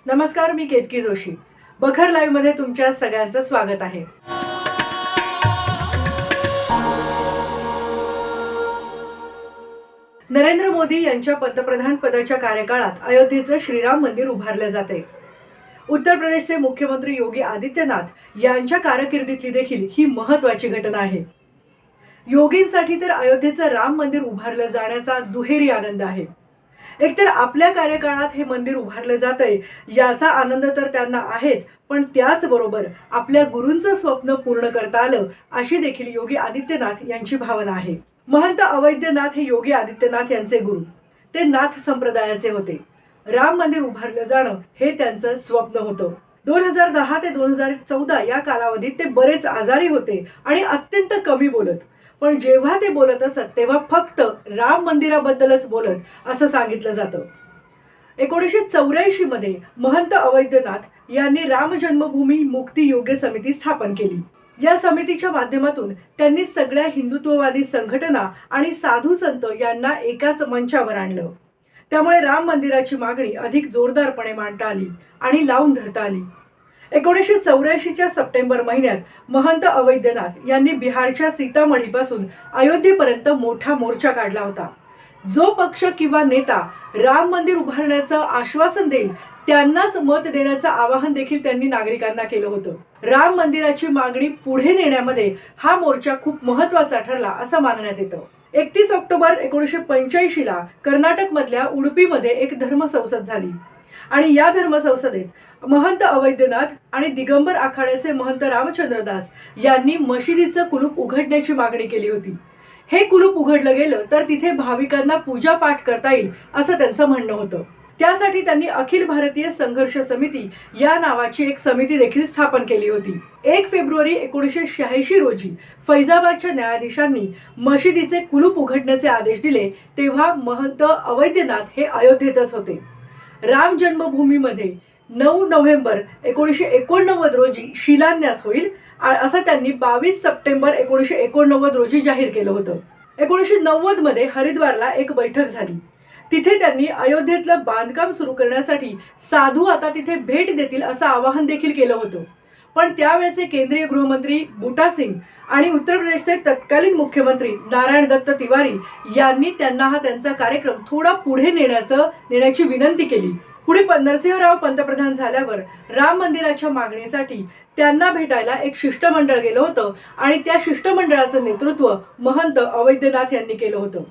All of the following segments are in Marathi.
नमस्कार, मी केतकी जोशी. बखर लाईव्ह मध्ये तुमच्या सगळ्यांचं स्वागत आहे. नरेंद्र मोदी यांच्या पंतप्रधान पदाच्या कार्यकाळात अयोध्येचं श्रीराम मंदिर उभारलं जाते. उत्तर प्रदेशचे मुख्यमंत्री योगी आदित्यनाथ यांच्या कारकिर्दीतली देखील ही महत्त्वाची घटना आहे. योगींसाठी तर अयोध्येचं राम मंदिर उभारलं जाण्याचा दुहेरी आनंद आहे. एकतर आपल्या कार्यकाळात हे मंदिर उभारलं जातंय याचा आनंद तर त्यांना आहेच, पण त्याचबरोबर आपल्या गुरूंचं स्वप्न पूर्ण करता आलं अशी देखील योगी आदित्यनाथ यांची भावना आहे. महंत अवैद्यनाथ हे योगी आदित्यनाथ यांचे गुरु. ते नाथ संप्रदायाचे होते. राम मंदिर उभारलं जाणं हे त्यांचं स्वप्न होतं. 2010 ते 2014 या कालावधीत ते बरेच आजारी होते आणि अत्यंत कमी बोलत. पण जेव्हा ते बोलत असत तेव्हा फक्त राम मंदिराबद्दलच बोलत असं सांगितलं जातं. 1984 मध्ये महंत अवैद्यनाथ यांनी राम जन्मभूमी मुक्ती योग्य समिती स्थापन केली. या समितीच्या माध्यमातून त्यांनी सगळ्या हिंदुत्ववादी संघटना आणि साधू संत यांना एकाच मंचावर आणलं. त्यामुळे राम मंदिराची मागणी अधिक जोरदारपणे मांडता आली आणि लावून धरता आली. 1984च्या सप्टेंबर महिन्यात महंत अवैद्यनाथ यांनी बिहारच्या सीतामढीपासून अयोध्येपर्यंत मोठा मोर्चा काढला होता. जो पक्ष किंवा नेता राम मंदिर उभारण्याचं आश्वासन देईल त्यांनाच मत देण्याचं आवाहन देखील त्यांनी नागरिकांना केलं होतं. राम मंदिराची मागणी पुढे नेण्यामध्ये हा मोर्चा खूप महत्त्वाचा ठरला असं मानण्यात येतं. 31 ऑक्टोबर 1985 ला कर्नाटक मधल्या उडुपीमध्ये एक धर्मसंसद झाली आणि या धर्मसंसदेत महंत अवैद्यनाथ आणि दिगंबर आखाड्याचे महंत रामचंद्रदास यांनी मशिदीचं कुलूप उघडण्याची मागणी केली होती. हे कुलूप उघडलं गेलं तर तिथे भाविकांना पूजा पाठ करता येईल असं त्यांचं म्हणणं होतं. त्यासाठी त्यांनी अखिल भारतीय संघर्ष समिती या नावाची एक समिती देखील स्थापन केली होती. 1 फेब्रुवारी 1986 रोजी फैजाबादच्या न्यायाधीशांनी मशिदीचे कुलूप उघडण्याचे आदेश दिले तेव्हा महंत अवैद्यनाथ हे अयोध्येतच होते. राम जन्मभूमीमध्ये 9 नोव्हेंबर 1989 रोजी शिलान्यास होईल असं त्यांनी 22 सप्टेंबर 1989 रोजी जाहीर केलं होतं. 1990 मध्ये हरिद्वारला एक बैठक झाली. तिथे त्यांनी अयोध्येतलं बांधकाम सुरू करण्यासाठी साधू आता तिथे भेट देतील असं आवाहन देखील केलं होतं. पण त्यावेळेचे केंद्रीय गृहमंत्री बूटा सिंग आणि उत्तर प्रदेशचे तत्कालीन मुख्यमंत्री नारायण दत्त तिवारी यांनी त्यांना हा त्यांचा कार्यक्रम थोडा पुढे नेण्याची विनंती केली. पुढे नरसिंहराव पंतप्रधान झाल्यावर राम मंदिराच्या मागणीसाठी त्यांना भेटायला एक शिष्टमंडळ गेलं होतं आणि त्या शिष्टमंडळाचं नेतृत्व महंत अवैद्यनाथ यांनी केलं होतं.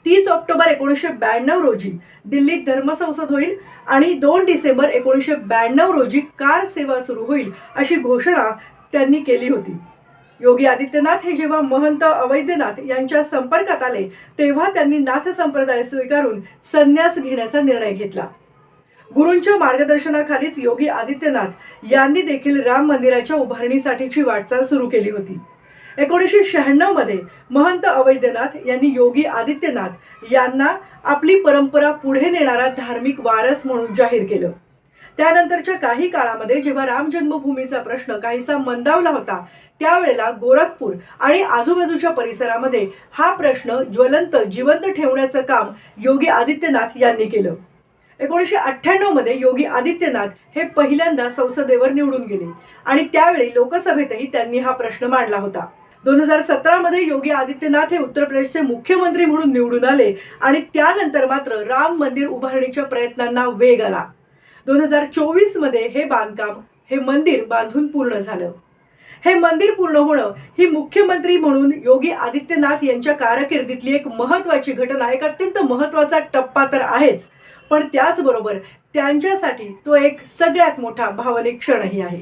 30 ऑक्टोबर 1992 रोजी दिल्लीत धर्मसंसद होईल आणि 2 डिसेंबर 1992 रोजी कार सेवा सुरू होईल अशी घोषणा त्यांनी केली होती. योगी आदित्यनाथ हे जेव्हा महंत अवैद्यनाथ यांच्या संपर्कात आले तेव्हा त्यांनी नाथ संप्रदाय स्वीकारून संन्यास घेण्याचा निर्णय घेतला. गुरूंच्या मार्गदर्शनाखालीच योगी आदित्यनाथ यांनी देखील राम मंदिराच्या उभारणीसाठीची वाटचाल सुरू केली होती. 1996 मध्ये महंत अवैद्यनाथ यांनी योगी आदित्यनाथ यांना आपली परंपरा पुढे नेणारा धार्मिक वारस म्हणून जाहीर केलं. त्यानंतरच्या काही काळामध्ये जेव्हा राम जन्मभूमीचा प्रश्न काहीसा मंदावला होता त्यावेळेला गोरखपूर आणि आजूबाजूच्या परिसरामध्ये हा प्रश्न जिवंत ठेवण्याचं काम योगी आदित्यनाथ यांनी केलं. 1998 मध्ये योगी आदित्यनाथ हे पहिल्यांदा संसदेवर निवडून गेले आणि त्यावेळी लोकसभेतही त्यांनी हा प्रश्न मांडला होता. 2017 मध्ये योगी आदित्यनाथ हे उत्तर प्रदेशचे मुख्यमंत्री म्हणून निवडून आले आणि त्यानंतर मात्र राम मंदिर उभारणीच्या प्रयत्नांना वेग आला. 2024 मध्ये हे मंदिर बांधून पूर्ण झालं. हे मंदिर पूर्ण होणं ही मुख्यमंत्री म्हणून योगी आदित्यनाथ यांच्या कारकिर्दीतली एक महत्त्वाची घटना, एक अत्यंत महत्त्वाचा टप्पा तर आहेच, पण त्याचबरोबर त्यांच्यासाठी तो एक सगळ्यात मोठा भावनिक क्षणही आहे.